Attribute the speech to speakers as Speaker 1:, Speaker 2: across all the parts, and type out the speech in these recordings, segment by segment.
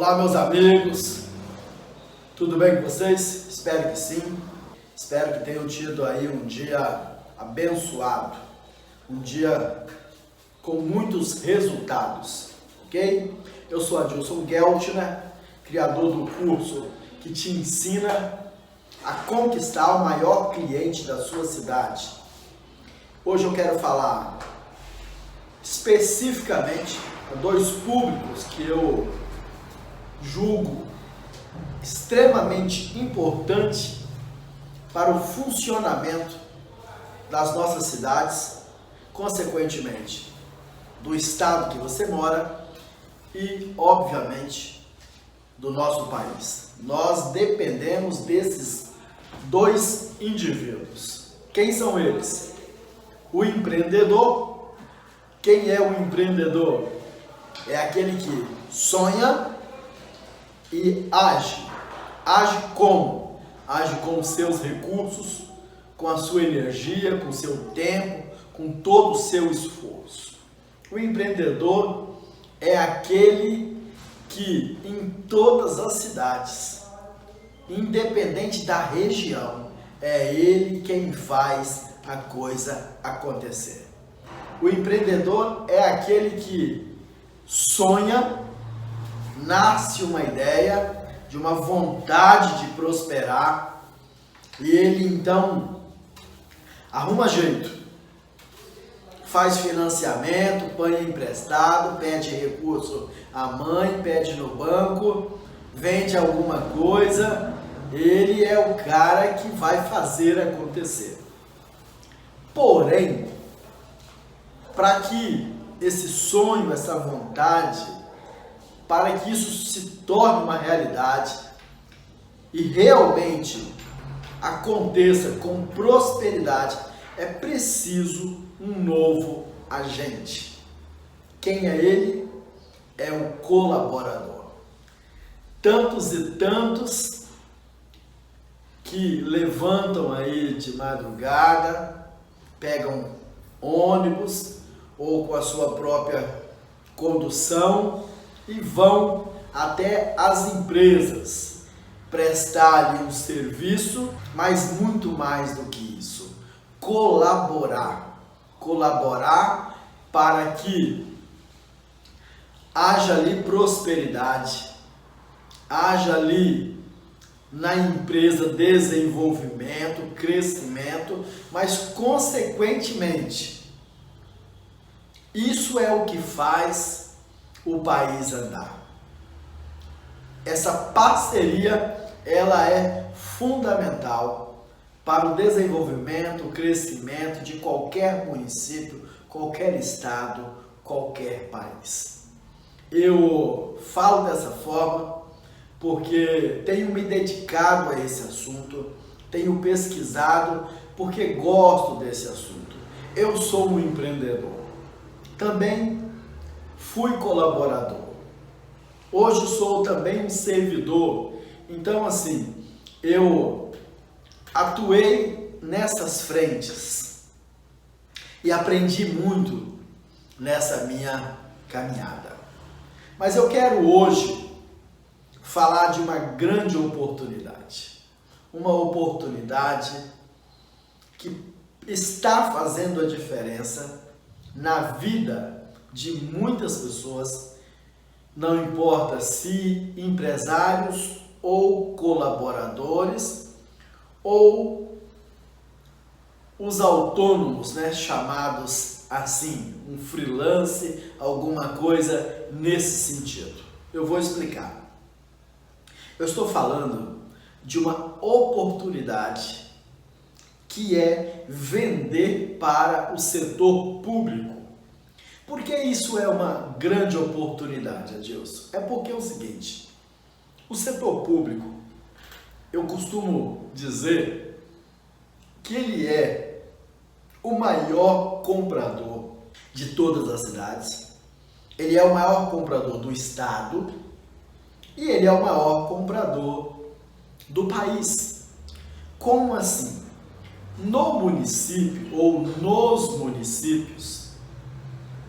Speaker 1: Olá, meus amigos, tudo bem com vocês? Espero que sim. Espero que tenham tido aí um dia abençoado, um dia com muitos resultados, ok? Eu sou Adilson Geltner, criador do curso que te ensina a conquistar o maior cliente da sua cidade. Hoje eu quero falar especificamente de dois públicos que eu julgo extremamente importante para o funcionamento das nossas cidades, consequentemente do estado que você mora e, obviamente, do nosso país. Nós dependemos desses dois indivíduos. Quem são eles? O empreendedor. Quem é o empreendedor? É aquele que sonha e age. Age como? Age com os seus recursos, com a sua energia, com o seu tempo, com todo o seu esforço. O empreendedor é aquele que em todas as cidades, independente da região, é ele quem faz a coisa acontecer. O empreendedor é aquele que sonha, nasce uma ideia, de uma vontade de prosperar, e ele então arruma jeito, faz financiamento, põe emprestado, pede recurso à mãe, pede no banco, vende alguma coisa, ele é o cara que vai fazer acontecer. Porém, para que esse sonho, essa vontade, para que isso se torne uma realidade e realmente aconteça com prosperidade, é preciso um novo agente. Quem é ele? É o colaborador. Tantos e tantos que levantam aí de madrugada, pegam ônibus ou com a sua própria condução e vão até as empresas prestar ali um serviço, mas muito mais do que isso, colaborar para que haja ali prosperidade, haja ali na empresa desenvolvimento, crescimento, mas consequentemente isso é o que faz o país andar. Essa parceria, ela é fundamental para o desenvolvimento, o crescimento de qualquer município, qualquer estado, qualquer país. Eu falo dessa forma porque tenho me dedicado a esse assunto, tenho pesquisado porque gosto desse assunto. Eu sou um empreendedor. Também fui colaborador. Hoje sou também um servidor. Então, assim, eu atuei nessas frentes e aprendi muito nessa minha caminhada. Mas eu quero hoje falar de uma grande oportunidade. Uma oportunidade que está fazendo a diferença na vida de muitas pessoas, não importa se empresários ou colaboradores ou os autônomos, chamados assim, um freelance, alguma coisa nesse sentido. Eu vou explicar. Eu estou falando de uma oportunidade que é vender para o setor público. Por que isso é uma grande oportunidade, Adilson? É porque é o seguinte, o setor público, eu costumo dizer que ele é o maior comprador de todas as cidades, ele é o maior comprador do estado e ele é o maior comprador do país. Como assim? No município ou nos municípios,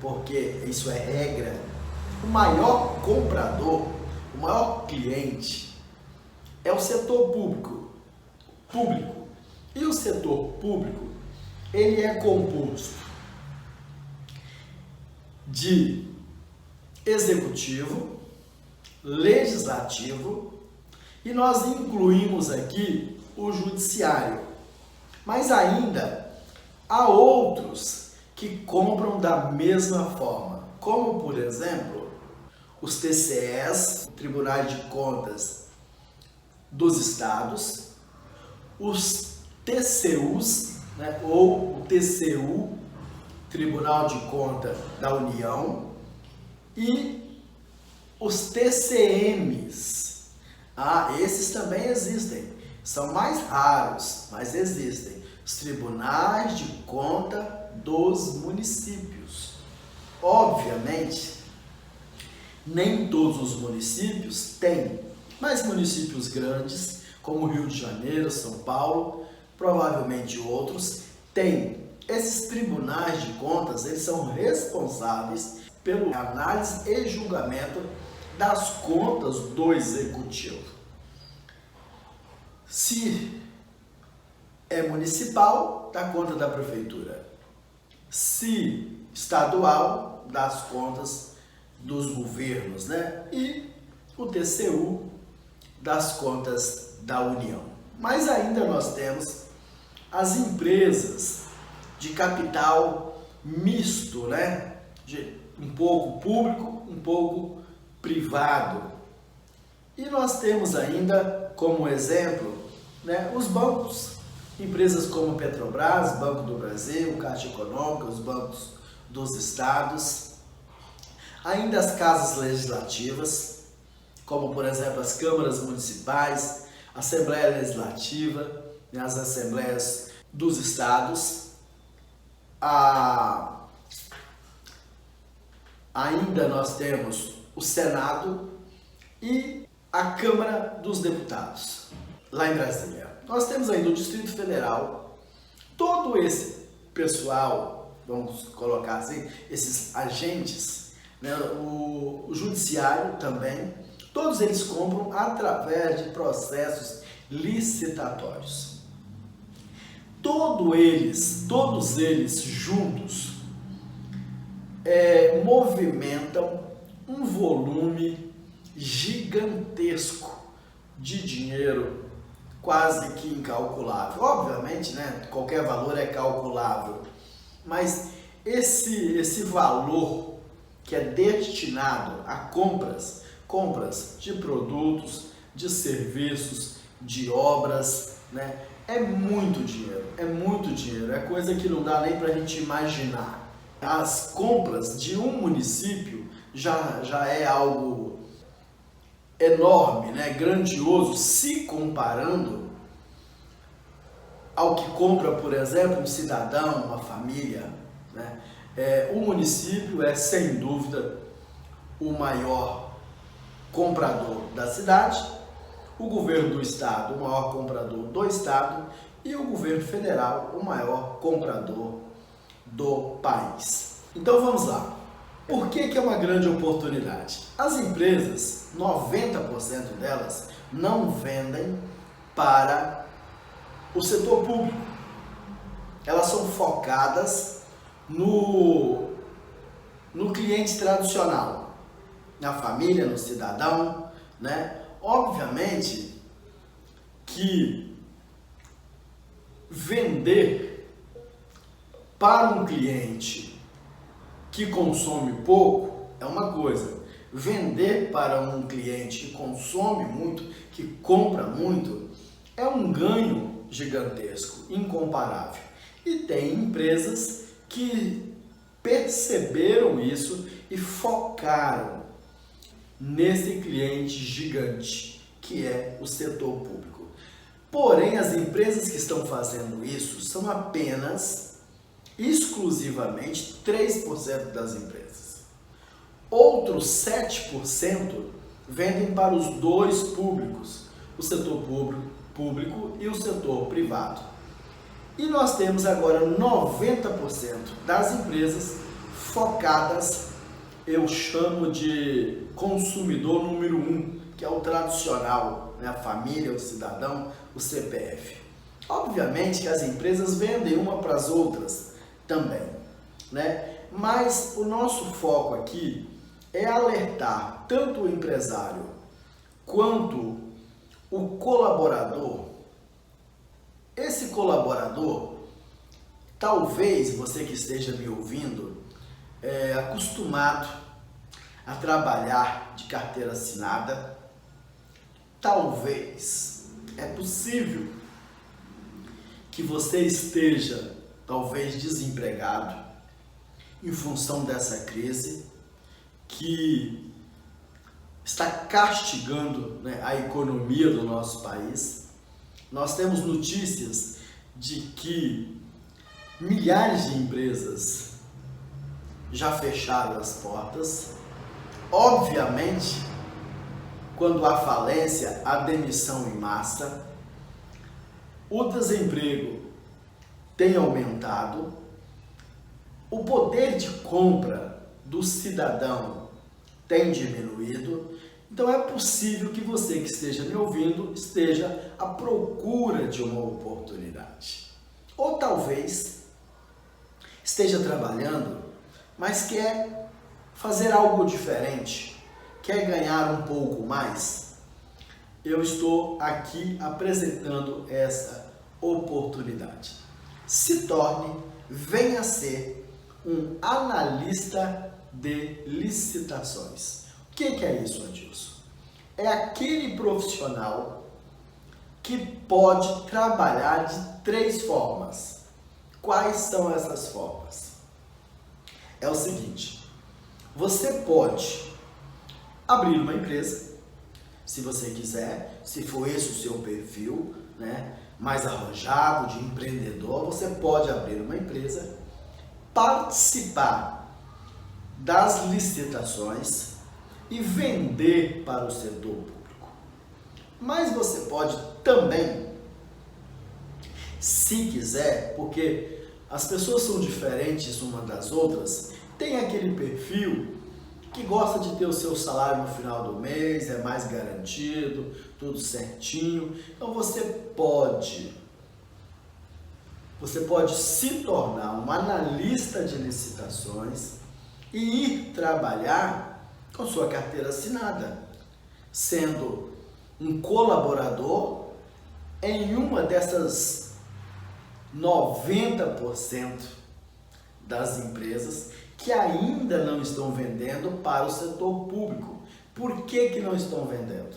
Speaker 1: porque isso é regra, o maior comprador o maior cliente é o setor público. E o setor público, ele é composto de executivo, legislativo e nós incluímos aqui o judiciário. Mas ainda há outros que compram da mesma forma, como por exemplo os TCEs, Tribunais de Contas dos Estados, os TCUs, né, ou o TCU, Tribunal de Contas da União, e os TCMs. Esses também existem. São mais raros, mas existem. Os Tribunais de Conta dos Municípios. Obviamente, nem todos os municípios têm, mas municípios grandes, como Rio de Janeiro, São Paulo, provavelmente outros, têm. Esses tribunais de contas, eles são responsáveis pela análise e julgamento das contas do executivo. Se é municipal, dá conta da prefeitura. Se estadual, das contas dos governos, né? E o TCU, das contas da União. Mas ainda nós temos as empresas de capital misto, né? De um pouco público, um pouco privado. E nós temos ainda, como exemplo, né, os bancos, empresas como Petrobras, Banco do Brasil, Caixa Econômica, os bancos dos estados, ainda as casas legislativas, como por exemplo as câmaras municipais, Assembleia Legislativa, né, as assembleias dos estados, ainda nós temos o Senado e a Câmara dos Deputados, lá em Brasília. Nós temos ainda o Distrito Federal, todo esse pessoal, vamos colocar assim, esses agentes, né, o Judiciário também, todos eles compram através de processos licitatórios. Todos eles juntos movimentam um volume gigantesco de dinheiro, quase que incalculável. Obviamente, né, qualquer valor é calculável, mas esse valor que é destinado a compras de produtos, de serviços, de obras, né, é muito dinheiro, é coisa que não dá nem para a gente imaginar. As compras de um município já é algo enorme, né, grandioso, se comparando ao que compra, por exemplo, um cidadão, uma família, né? O município é, sem dúvida, o maior comprador da cidade, o governo do estado, o maior comprador do estado, e o governo federal, o maior comprador do país. Então vamos lá. Por que é uma grande oportunidade? As empresas, 90% delas, não vendem para o setor público. Elas são focadas no cliente tradicional, na família, no cidadão, né? Obviamente que vender para um cliente que consome pouco é uma coisa. Vender para um cliente que consome muito, que compra muito, é um ganho gigantesco, incomparável. E tem empresas que perceberam isso e focaram nesse cliente gigante, que é o setor público. Porém, as empresas que estão fazendo isso são apenas, exclusivamente, 3% das empresas. Outros 7% vendem para os dois públicos, o setor público e o setor privado. E nós temos agora 90% das empresas focadas, eu chamo de consumidor número 1, que é o tradicional, né? A família, o cidadão, o CPF. Obviamente que as empresas vendem uma para as outras também, né? Mas o nosso foco aqui é alertar tanto o empresário quanto o colaborador. Esse colaborador, talvez você que esteja me ouvindo, acostumado a trabalhar de carteira assinada, talvez, é possível que você esteja, talvez, desempregado em função dessa crise que está castigando, né, a economia do nosso país. Nós temos notícias de que milhares de empresas já fecharam as portas. Obviamente, quando há falência, há demissão em massa, o desemprego tem aumentado, o poder de compra do cidadão tem diminuído. Então é possível que você que esteja me ouvindo esteja à procura de uma oportunidade. Ou talvez esteja trabalhando, mas quer fazer algo diferente, quer ganhar um pouco mais. Eu estou aqui apresentando essa oportunidade. Se torne, venha ser um analista de licitações. O que é isso, Adilson? É aquele profissional que pode trabalhar de 3 formas. Quais são essas formas? É o seguinte: você pode abrir uma empresa, se você quiser, se for esse o seu perfil, né, mais arrojado, de empreendedor, você pode abrir uma empresa, participar das licitações e vender para o setor público. Mas você pode também, se quiser, porque as pessoas são diferentes umas das outras, tem aquele perfil que gosta de ter o seu salário no final do mês, é mais garantido, tudo certinho. Então você pode se tornar um analista de licitações e ir trabalhar com sua carteira assinada, sendo um colaborador em uma dessas 90% das empresas que ainda não estão vendendo para o setor público. Por que não estão vendendo?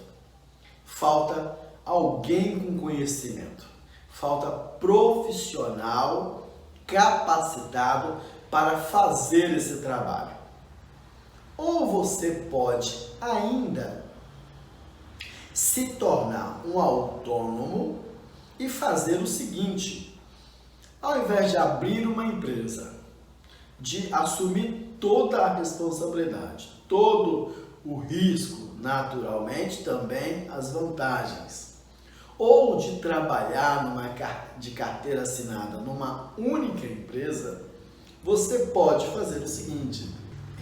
Speaker 1: Falta alguém com conhecimento, falta profissional capacitado para fazer esse trabalho. Ou você pode ainda se tornar um autônomo e fazer o seguinte: ao invés de abrir uma empresa, de assumir toda a responsabilidade, todo o risco, naturalmente também as vantagens, ou de trabalhar de carteira assinada numa única empresa, você pode fazer o seguinte: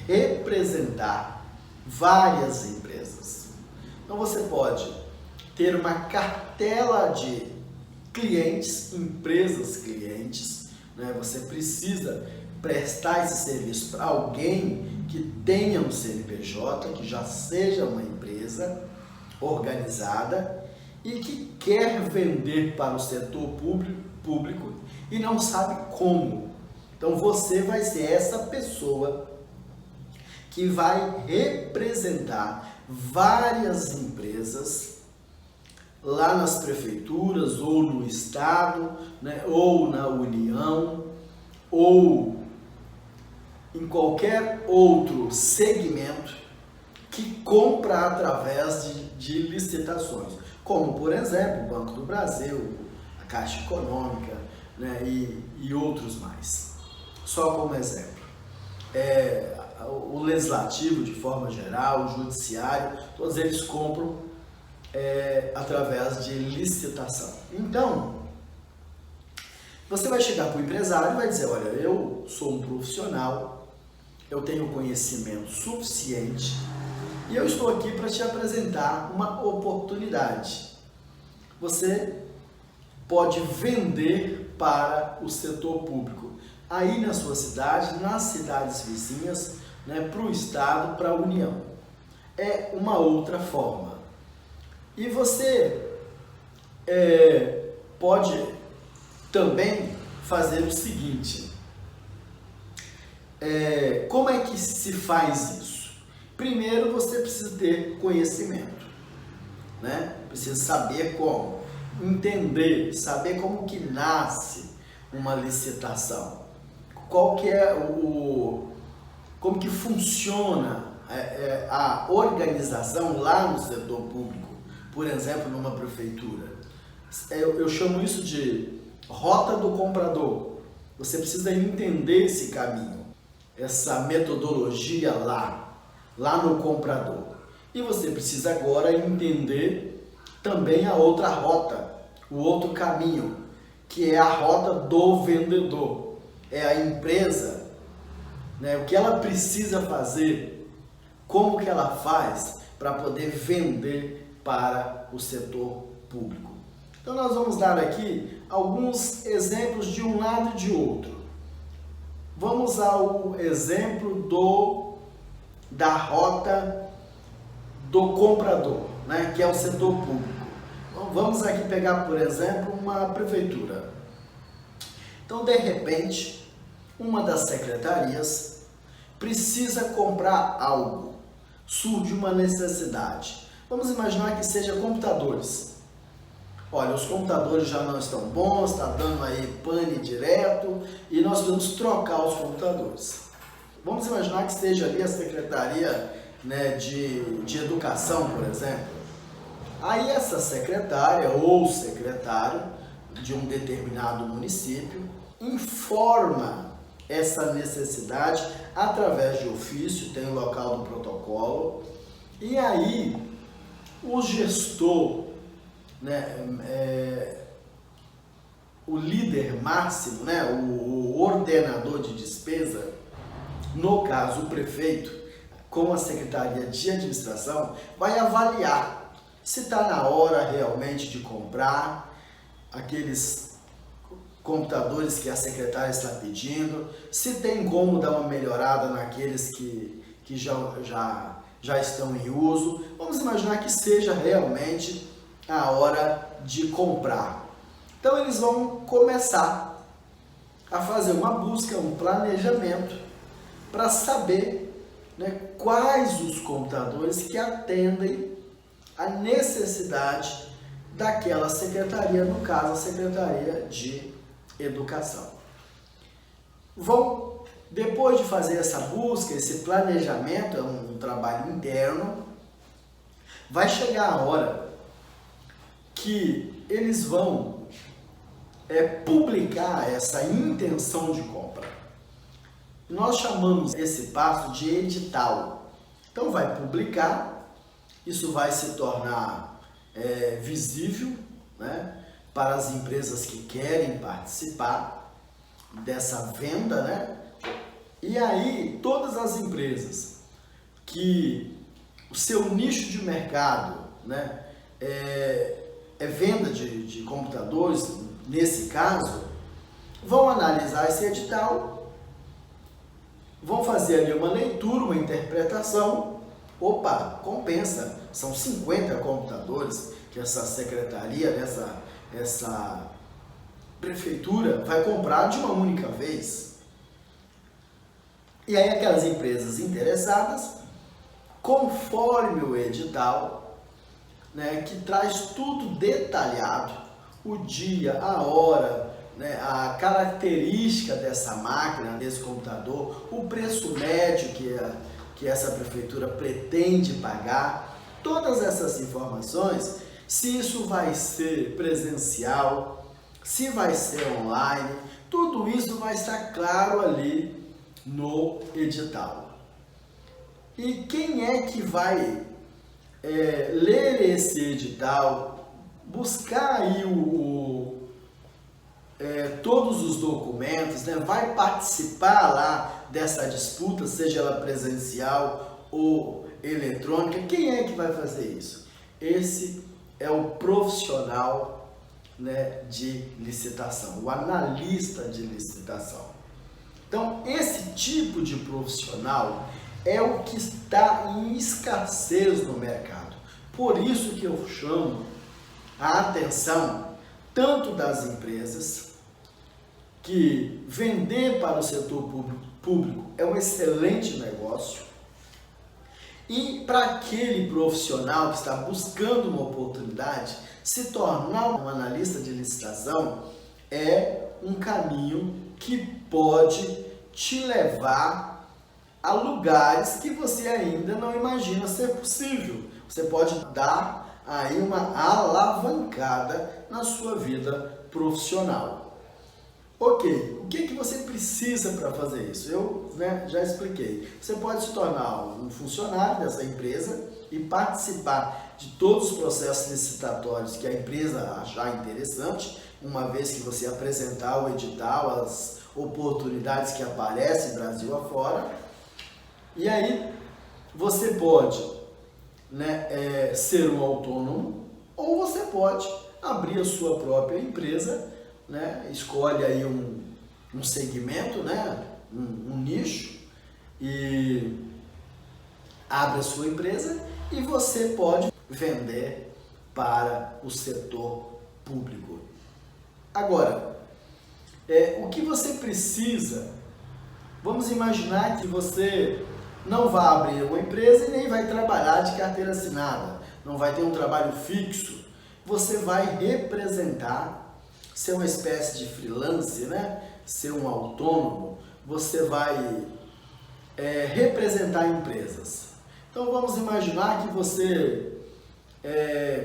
Speaker 1: representar várias empresas. Então você pode ter uma cartela de clientes, empresas clientes, né? Você precisa prestar esse serviço para alguém que tenha um CNPJ, que já seja uma empresa organizada e que quer vender para o setor público e não sabe como. Então você vai ser essa pessoa que vai representar várias empresas lá nas prefeituras, ou no estado, né, ou na União, ou em qualquer outro segmento que compra através de licitações, como, por exemplo, o Banco do Brasil, a Caixa Econômica, né, e outros mais. Só como exemplo. O Legislativo, de forma geral, o Judiciário, todos eles compram através de licitação. Então, você vai chegar para o empresário e vai dizer: olha, eu sou um profissional, eu tenho conhecimento suficiente E eu estou aqui para te apresentar uma oportunidade. Você pode vender para o setor público, aí na sua cidade, nas cidades vizinhas, né, para o Estado, para a União. É uma outra forma. E você pode também fazer o seguinte. Como é que se faz isso? Primeiro você precisa ter conhecimento, né? Precisa saber como, entender, saber como que nasce uma licitação, qual que é como que funciona a organização lá no setor público, por exemplo, numa prefeitura. Eu chamo isso de rota do comprador. Você precisa entender esse caminho, essa metodologia lá no comprador. E você precisa agora entender também a outra rota, o outro caminho, que é a rota do vendedor. É a empresa, né, o que ela precisa fazer, como que ela faz para poder vender para o setor público. Então nós vamos dar aqui alguns exemplos de um lado e de outro. Vamos ao exemplo da rota do comprador, né, que é o setor público. Então, vamos aqui pegar, por exemplo, uma prefeitura. Então, de repente, uma das secretarias precisa comprar algo, surge uma necessidade. Vamos imaginar que seja computadores. Olha, os computadores já não estão bons, está dando aí pane direto e nós vamos trocar os computadores. Vamos imaginar que seja ali a secretaria, né, de educação, por exemplo. Aí essa secretária ou secretário de um determinado município informa essa necessidade através de ofício, tem o local do protocolo, e aí o gestor, né, o líder máximo, né, o ordenador de despesa, no caso o prefeito, com a secretaria de administração, vai avaliar se está na hora realmente de comprar aqueles computadores que a secretária está pedindo, se tem como dar uma melhorada naqueles que já estão em uso. Vamos imaginar que seja realmente a hora de comprar. Então eles vão começar a fazer uma busca, um planejamento para saber, né, quais os computadores que atendem a necessidade daquela secretaria, no caso a Secretaria de Educação. Vão, depois de fazer essa busca, esse planejamento, é um trabalho interno, vai chegar a hora que eles vão publicar essa intenção de compra. Nós chamamos esse passo de edital. Então vai publicar, isso vai se tornar visível, né, para as empresas que querem participar dessa venda, né? E aí todas as empresas que o seu nicho de mercado, né, é venda de computadores, nesse caso, vão analisar esse edital, vão fazer ali uma leitura, uma interpretação. Opa, compensa, são 50 computadores que essa secretaria, essa prefeitura vai comprar de uma única vez. E aí aquelas empresas interessadas, conforme o edital, né, que traz tudo detalhado, o dia, a hora, né, a característica dessa máquina, desse computador, o preço médio que essa prefeitura pretende pagar, todas essas informações, se isso vai ser presencial, se vai ser online, tudo isso vai estar claro ali no edital. E quem é que vai ler esse edital, buscar aí todos os documentos, né? Vai participar lá dessa disputa, seja ela presencial ou eletrônica. Quem é que vai fazer isso? Esse é o profissional, né, de licitação, o analista de licitação. Então, esse tipo de profissional é o que está em escassez no mercado. Por isso que eu chamo a atenção tanto das empresas, que vender para o setor público é um excelente negócio, e para aquele profissional que está buscando uma oportunidade, se tornar um analista de licitação é um caminho que pode te levar a lugares que você ainda não imagina ser possível. Você pode dar aí uma alavancada na sua vida profissional. Ok, o que você precisa para fazer isso? Eu, já expliquei. Você pode se tornar um funcionário dessa empresa e participar de todos os processos licitatórios que a empresa achar interessante, uma vez que você apresentar o edital, as oportunidades que aparecem Brasil afora. E aí você pode, ser um autônomo, ou você pode abrir a sua própria empresa, escolhe aí um segmento, um nicho, e abre a sua empresa e você pode vender para o setor público. Agora, o que você precisa, vamos imaginar que você não vai abrir uma empresa e nem vai trabalhar de carteira assinada, não vai ter um trabalho fixo, você vai representar, ser uma espécie de freelance, ser um autônomo, você vai representar empresas. Então vamos imaginar que você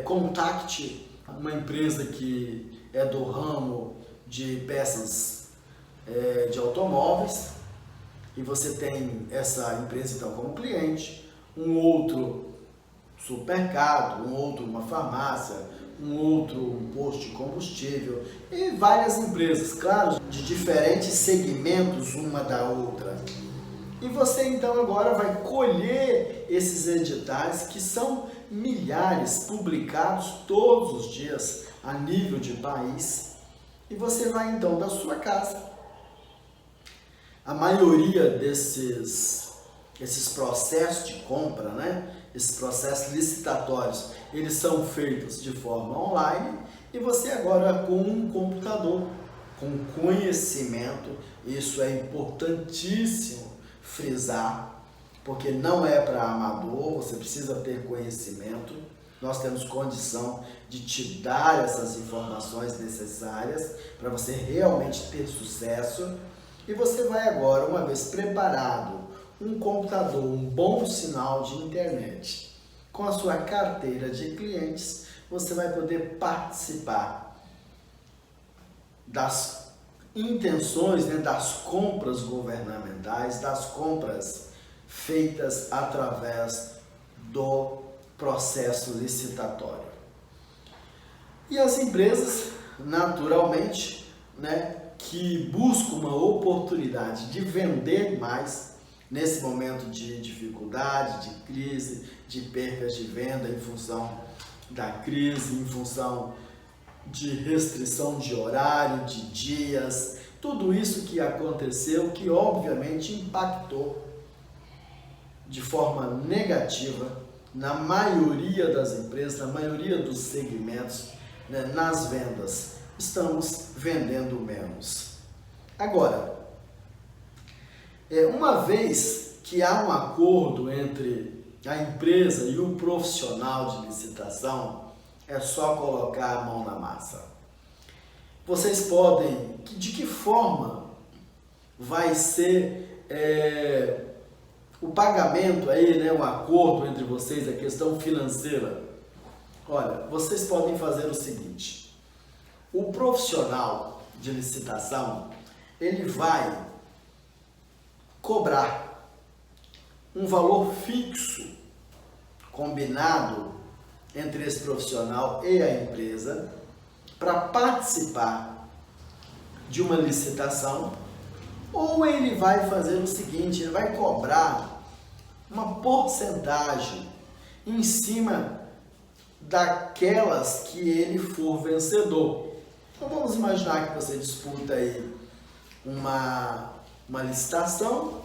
Speaker 1: contacte uma empresa que é do ramo de peças de automóveis, e você tem essa empresa então como cliente, um outro supermercado, um outro uma farmácia, um outro um posto de combustível, e várias empresas, claro, de diferentes segmentos uma da outra. E você então agora vai colher esses editais, que são milhares, publicados todos os dias a nível de país, e você vai então da sua casa. A maioria desses processos de compra, esses processos licitatórios, eles são feitos de forma online, e você agora com um computador, com conhecimento, isso é importantíssimo frisar, porque não é para amador, você precisa ter conhecimento. Nós temos condição de te dar essas informações necessárias para você realmente ter sucesso. E você vai agora, uma vez preparado, um computador, um bom sinal de internet, com a sua carteira de clientes, você vai poder participar das intenções, das compras governamentais, das compras feitas através do processo licitatório. E as empresas, naturalmente, que buscam uma oportunidade de vender mais nesse momento de dificuldade, de crise, de percas de venda em função da crise, em função de restrição de horário, de dias, tudo isso que aconteceu, que obviamente impactou de forma negativa na maioria das empresas, na maioria dos segmentos, nas vendas. Estamos vendendo menos. Agora, uma vez que há um acordo entre a empresa e o profissional de licitação, é só colocar a mão na massa. Vocês podem, de que forma vai ser o pagamento aí, o acordo entre vocês, a questão financeira? Olha, vocês podem fazer o seguinte: o profissional de licitação, ele vai cobrar um valor fixo, combinado entre esse profissional e a empresa, para participar de uma licitação, ou ele vai fazer o seguinte: ele vai cobrar uma porcentagem em cima daquelas que ele for vencedor. Então vamos imaginar que você disputa aí uma licitação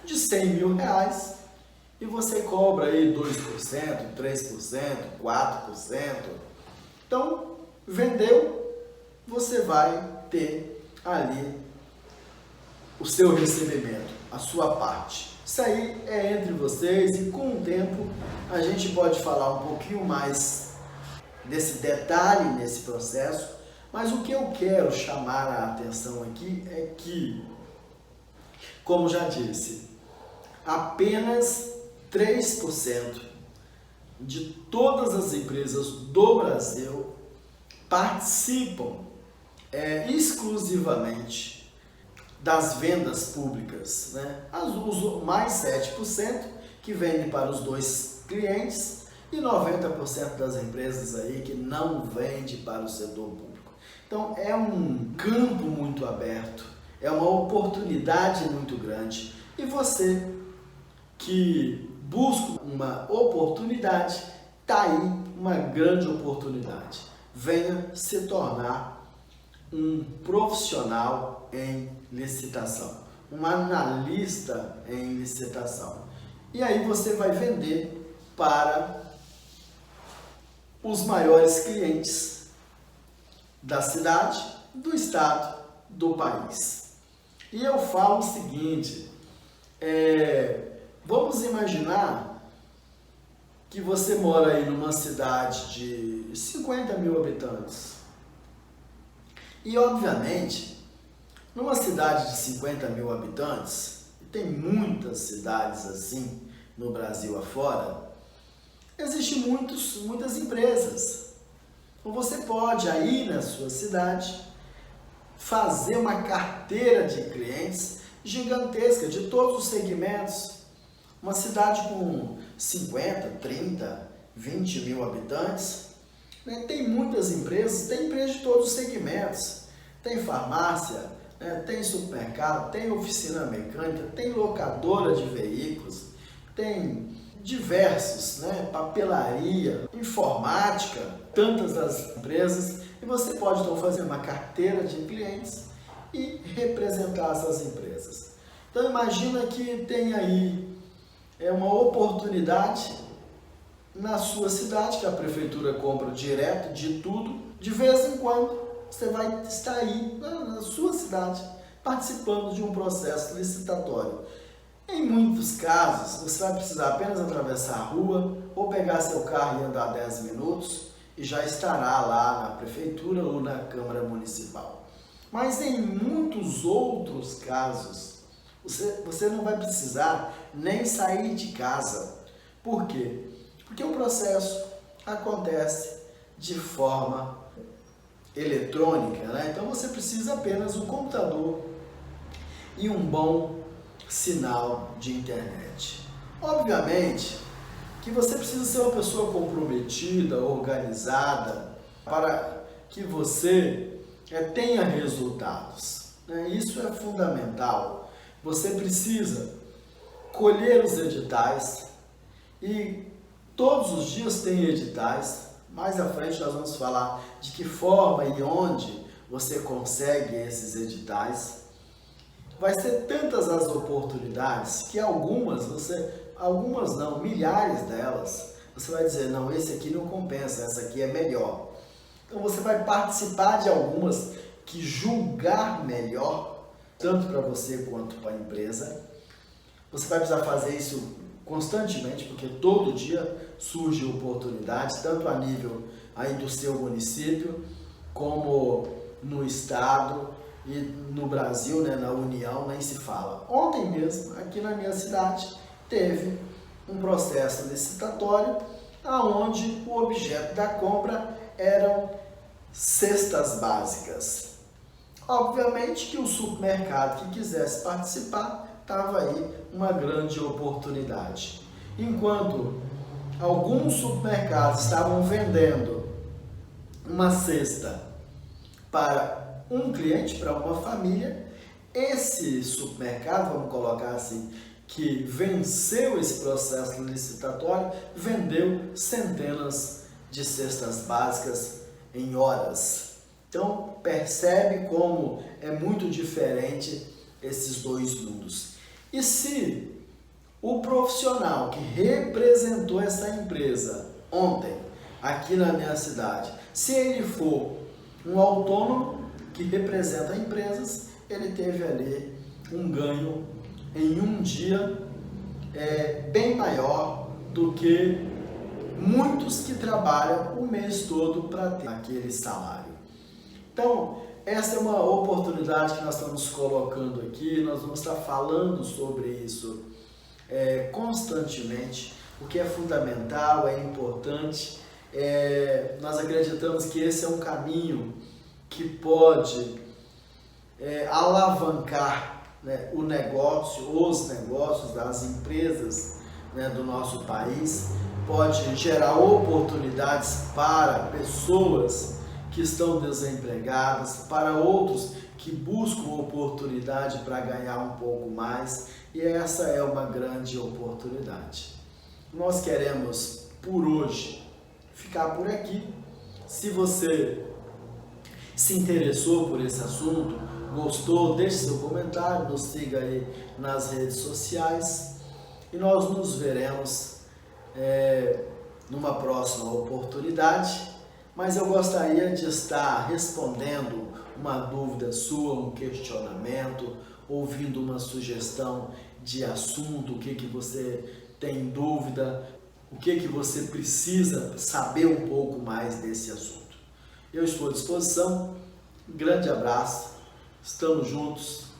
Speaker 1: de 100 mil reais e você cobra aí 2%, 3%, 4%. Então, vendeu, você vai ter ali o seu recebimento, a sua parte. Isso aí é entre vocês e com o tempo a gente pode falar um pouquinho mais desse detalhe nesse processo, mas o que eu quero chamar a atenção aqui é que, como já disse, apenas 3% de todas as empresas do Brasil participam exclusivamente das vendas públicas, né? Os mais 7% que vendem para os dois clientes e 90% das empresas aí que não vende para o setor público. Então é um campo muito aberto, é uma oportunidade muito grande e você que busca uma oportunidade, está aí uma grande oportunidade. Venha se tornar um profissional em licitação, um analista em licitação. E aí você vai vender para os maiores clientes da cidade, do estado, do país. E eu falo o seguinte, vamos imaginar que você mora aí numa cidade de 50 mil habitantes. E, obviamente, numa cidade de 50 mil habitantes, e tem muitas cidades assim no Brasil afora, existem muitas empresas. Então, você pode aí na sua cidade fazer uma carteira de clientes gigantesca de todos os segmentos. Uma cidade com 50, 30, 20 mil habitantes, né? Tem muitas empresas, tem empresas de todos os segmentos. Tem farmácia, né? Tem supermercado, tem oficina mecânica, tem locadora de veículos, tem diversos, né? Papelaria, informática, tantas das empresas. E você pode então fazer uma carteira de clientes e representar essas empresas. Então imagina que tem aí uma oportunidade na sua cidade, que a prefeitura compra direto de tudo, de vez em quando você vai estar aí na sua cidade participando de um processo licitatório. Em muitos casos, você vai precisar apenas atravessar a rua ou pegar seu carro e andar 10 minutos e já estará lá na prefeitura ou na Câmara Municipal. Mas em muitos outros casos, você não vai precisar nem sair de casa. Por quê? Porque o processo acontece de forma eletrônica, né? Então você precisa apenas um computador e um bom sinal de internet. Obviamente que você precisa ser uma pessoa comprometida, organizada, para que você tenha resultados, né? Isso é fundamental. Você precisa colher os editais e todos os dias tem editais. Mais à frente nós vamos falar de que forma e onde você consegue esses editais. Vai ser tantas as oportunidades que algumas não, milhares delas, você vai dizer, não, esse aqui não compensa, essa aqui é melhor. Então você vai participar de algumas que julgar melhor, tanto para você quanto para a empresa. Você vai precisar fazer isso constantemente, porque todo dia surge oportunidades, tanto a nível aí do seu município, como no estado e no Brasil, né, na União, nem se fala. Ontem mesmo, aqui na minha cidade, teve um processo licitatório onde o objeto da compra eram cestas básicas. Obviamente que o supermercado que quisesse participar, estava aí uma grande oportunidade. Enquanto alguns supermercados estavam vendendo uma cesta para um cliente, para uma família, esse supermercado, vamos colocar assim, que venceu esse processo licitatório vendeu centenas de cestas básicas em horas. Então percebe como é muito diferente esses dois mundos. E se o profissional que representou essa empresa ontem aqui na minha cidade, se ele for um autônomo que representa empresas, ele teve ali um ganho em um dia bem maior do que muitos que trabalham o mês todo para ter aquele salário. Então, essa é uma oportunidade que nós estamos colocando aqui, nós vamos estar falando sobre isso constantemente, o que é fundamental, é importante. Nós acreditamos que esse é um caminho que pode alavancar, né, os negócios das empresas, né, do nosso país, pode gerar oportunidades para pessoas que estão desempregadas, para outros que buscam oportunidade para ganhar um pouco mais, e essa é uma grande oportunidade. Nós queremos, por hoje, ficar por aqui. Se você se interessou por esse assunto, gostou, deixe seu comentário, nos siga aí nas redes sociais e nós nos veremos numa próxima oportunidade. Mas eu gostaria de estar respondendo uma dúvida sua, um questionamento, ouvindo uma sugestão de assunto, o que você tem dúvida, o que você precisa saber um pouco mais desse assunto. Eu estou à disposição. Um grande abraço, estamos juntos.